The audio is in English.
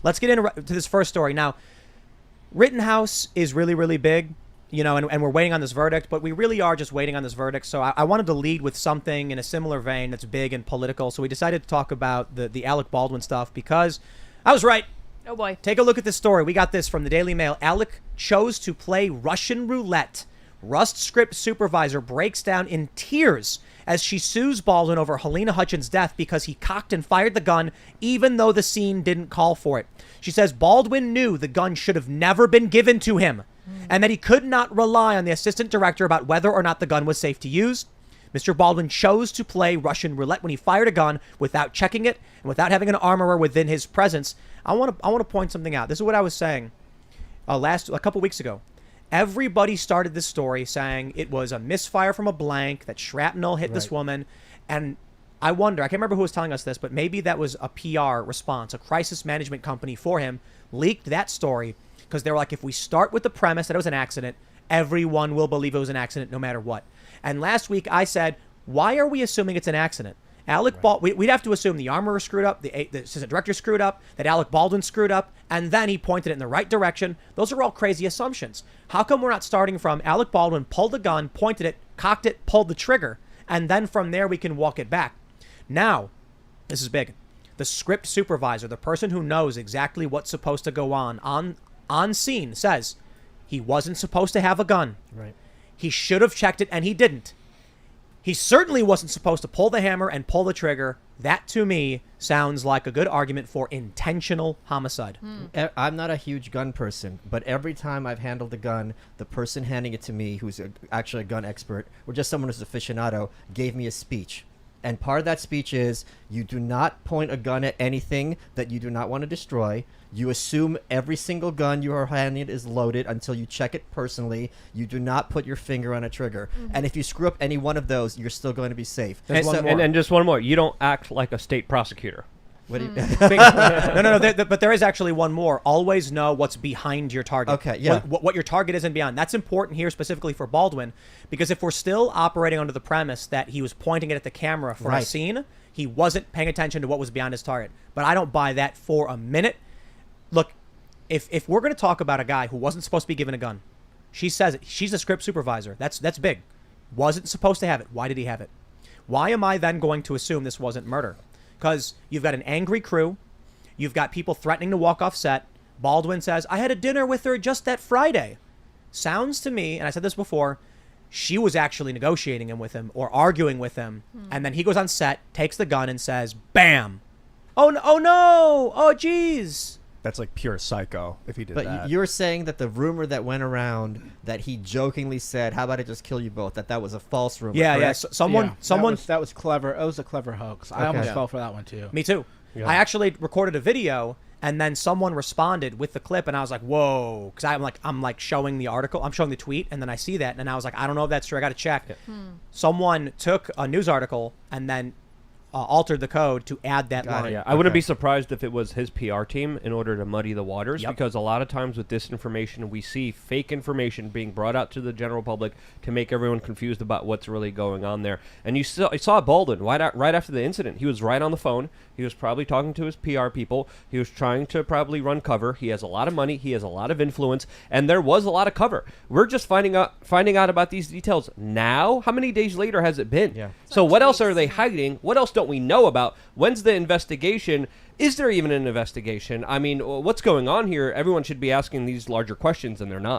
let's get into this first story. Now, Rittenhouse is really, really big, you know, and we're waiting on this verdict, but we really are just waiting on this verdict. So I wanted to lead with something in a similar vein that's big and political. So we decided to talk about the Alec Baldwin stuff because I was right. Oh, boy. Take a look at this story. We got this from the Daily Mail. Alec chose to play Russian roulette. Rust script supervisor breaks down in tears as she sues Baldwin over Helena Hutchins' death because he cocked and fired the gun even though the scene didn't call for it. She says Baldwin knew the gun should have never been given to him and that he could not rely on the assistant director about whether or not the gun was safe to use. Mr. Baldwin chose to play Russian roulette when he fired a gun without checking it and without having an armorer within his presence. I want to point something out. This is what I was saying a couple weeks ago. Everybody started this story saying it was a misfire from a blank, that shrapnel hit this woman. And I wonder, I can't remember who was telling us this, but maybe that was a PR response. A crisis management company for him leaked that story because they were like, if we start with the premise that it was an accident, everyone will believe it was an accident no matter what. And last week I said, why are we assuming it's an accident? Alec Baldwin, we'd have to assume the armorer screwed up, the assistant director screwed up, that Alec Baldwin screwed up, and then he pointed it in the right direction. Those are all crazy assumptions. How come we're not starting from Alec Baldwin pulled the gun, pointed it, cocked it, pulled the trigger, and then from there we can walk it back? Now, this is big. The script supervisor, the person who knows exactly what's supposed to go on scene, says he wasn't supposed to have a gun. Right. He should have checked it, and he didn't. He certainly wasn't supposed to pull the hammer and pull the trigger. That, to me, sounds like a good argument for intentional homicide. I'm not a huge gun person, but every time I've handled a gun, the person handing it to me, who's actually a gun expert, or just someone who's aficionado, gave me a speech. And part of that speech is, you do not point a gun at anything that you do not want to destroy. You assume every single gun you are handed is loaded until you check it personally. You do not put your finger on a trigger. And if you screw up any one of those, you're still going to be safe. And just one more. You don't act like a state prosecutor. What do you No. But there is actually one more. Always know what's behind your target. Okay, yeah. What your target is and beyond. That's important here specifically for Baldwin, because if we're still operating under the premise that he was pointing it at the camera for a scene, he wasn't paying attention to what was beyond his target. But I don't buy that for a minute. Look, if we're going to talk about a guy who wasn't supposed to be given a gun, she says it. She's a script supervisor. That's big. Wasn't supposed to have it. Why did he have it? Why am I then going to assume this wasn't murder? Because you've got an angry crew. You've got people threatening to walk off set. Baldwin says, I had a dinner with her just that Friday. Sounds to me, and I said this before, she was actually negotiating with him or arguing with him. And then he goes on set, takes the gun and says, bam. Oh, no. Oh, geez. That's like pure psycho if he did that. But you're saying that the rumor that went around that he jokingly said, how about I just kill you both, that was a false rumor, Yeah, correct? Someone. That was clever. It was a clever hoax. I almost fell for that one too. Me too. Yeah. I actually recorded a video and then someone responded with the clip and I was like, whoa. Because I'm like showing the article. I'm showing the tweet and then I see that and I was like, I don't know if that's true. I got to check. Yeah. Someone took a news article and then altered the code to add that line. Yeah, I wouldn't be surprised if it was his PR team in order to muddy the waters, because a lot of times with disinformation, we see fake information being brought out to the general public to make everyone confused about what's really going on there. And you saw Baldwin right after the incident. He was right on the phone. He was probably talking to his PR people. He was trying to probably run cover. He has a lot of money. He has a lot of influence. And there was a lot of cover. We're just finding out about these details now. How many days later has it been? Yeah. So what else are they hiding? What else don't we know about? When's the investigation? Is there even an investigation? I mean, what's going on here? Everyone should be asking these larger questions, and they're not.